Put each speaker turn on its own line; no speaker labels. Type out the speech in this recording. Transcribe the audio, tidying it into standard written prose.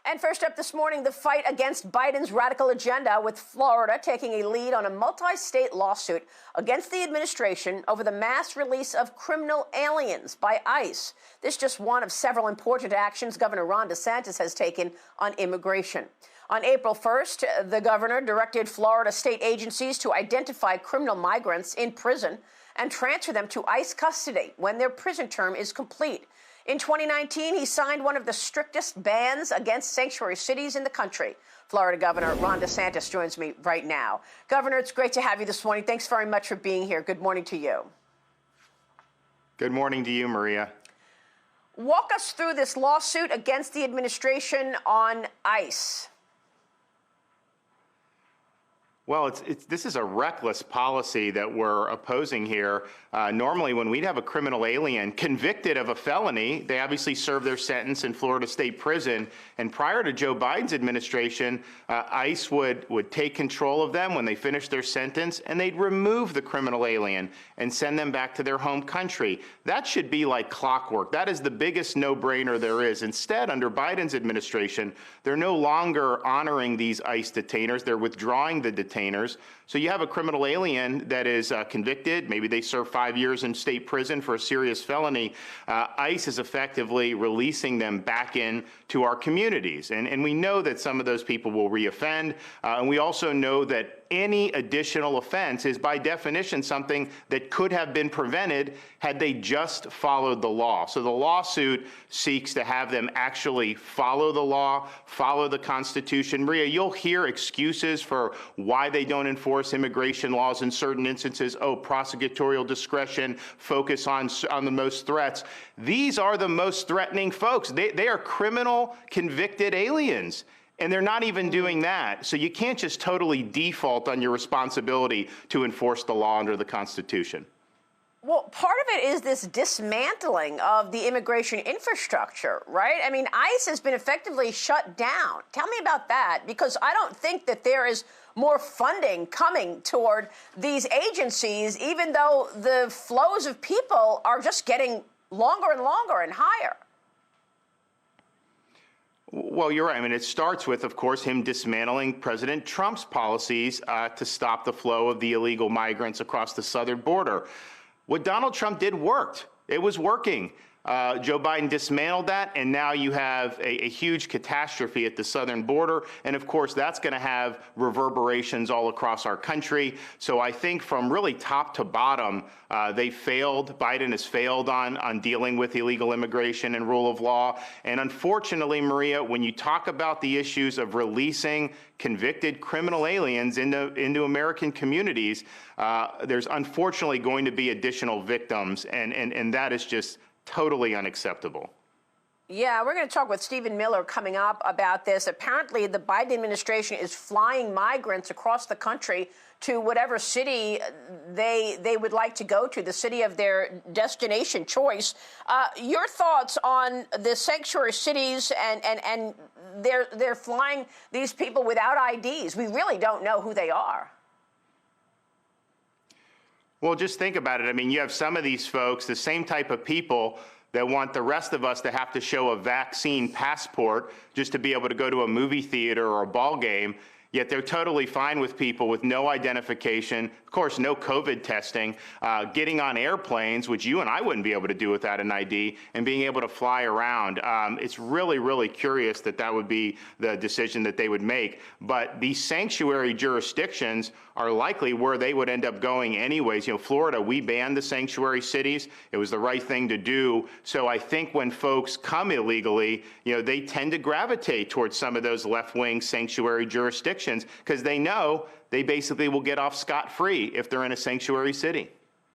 And first up this morning, the fight against Biden's radical agenda, with Florida taking a lead on a multi-state lawsuit against the administration over the mass release of criminal aliens by ICE. This is just one of several important actions Governor Ron DeSantis has taken on immigration. On April 1st, the governor directed Florida state agencies to identify criminal migrants in prison and transfer them to ICE custody when their prison term is complete. In 2019, he signed one of the strictest bans against sanctuary cities in the country. Florida Governor Ron DeSantis joins me right now. Governor, it's great to have you this morning. Thanks very much for being here. Good morning to you.
Good morning to you, Maria.
Walk us through this lawsuit against the administration on ICE.
Well, this is a reckless policy that we're opposing here. Normally, when we'd have a criminal alien convicted of a felony, they obviously serve their sentence in Florida State Prison. And prior to Joe Biden's administration, ICE would take control of them when they finished their sentence, and they'd remove the criminal alien and send them back to their home country. That should be like clockwork. That is the biggest no-brainer there is. Instead, under Biden's administration, they're no longer honoring these ICE detainers. They're withdrawing the detainers. So you have a criminal alien that is convicted. Maybe they serve 5 years in state prison for a serious felony. ICE is effectively releasing them back in to our communities. And we know that some of those people will reoffend. And we also know that any additional offense is by definition something that could have been prevented had they just followed the law. So the lawsuit seeks to have them actually follow the law, follow the Constitution. Maria, you'll hear excuses for why they don't enforce immigration laws in certain instances. Oh, prosecutorial discretion, focus on the most threats. These are the most threatening folks. They are criminal convicted aliens. And they're not even doing that. So you can't just totally default on your responsibility to enforce the law under the Constitution.
Well, part of it is this dismantling of the immigration infrastructure, right? I mean, ICE has been effectively shut down. Tell me about that, because I don't think that there is more funding coming toward these agencies, even though the flows of people are just getting longer and longer and higher.
Well, you're right. I mean, it starts with, of course, him dismantling President Trump's policies to stop the flow of the illegal migrants across the southern border. What Donald Trump did worked. It was working. Joe Biden dismantled that, and now you have a huge catastrophe at the southern border. And of course, that's going to have reverberations all across our country. So I think from really top to bottom, they failed. Biden has failed on dealing with illegal immigration and rule of law. And unfortunately, Maria, when you talk about the issues of releasing convicted criminal aliens into American communities, there's unfortunately going to be additional victims. And that is just totally unacceptable.
Yeah, we're going to talk with Stephen Miller coming up about this. Apparently, the Biden administration is flying migrants across the country to whatever city they would like to go to, the city of their destination choice. Your thoughts on the sanctuary cities and they're flying these people without IDs. We really don't know who they are.
Well, just think about it. I mean, you have some of these folks, the same type of people that want the rest of us to have to show a vaccine passport just to be able to go to a movie theater or a ball game. Yet they're totally fine with people with no identification, of course, no COVID testing, getting on airplanes, which you and I wouldn't be able to do without an ID, and being able to fly around. It's really, really curious that would be the decision that they would make. But these sanctuary jurisdictions are likely where they would end up going anyways. You know, Florida, we banned the sanctuary cities. It was the right thing to do. So I think when folks come illegally, you know, they tend to gravitate towards some of those left-wing sanctuary jurisdictions, because they know they basically will get off scot-free if they're in a sanctuary city.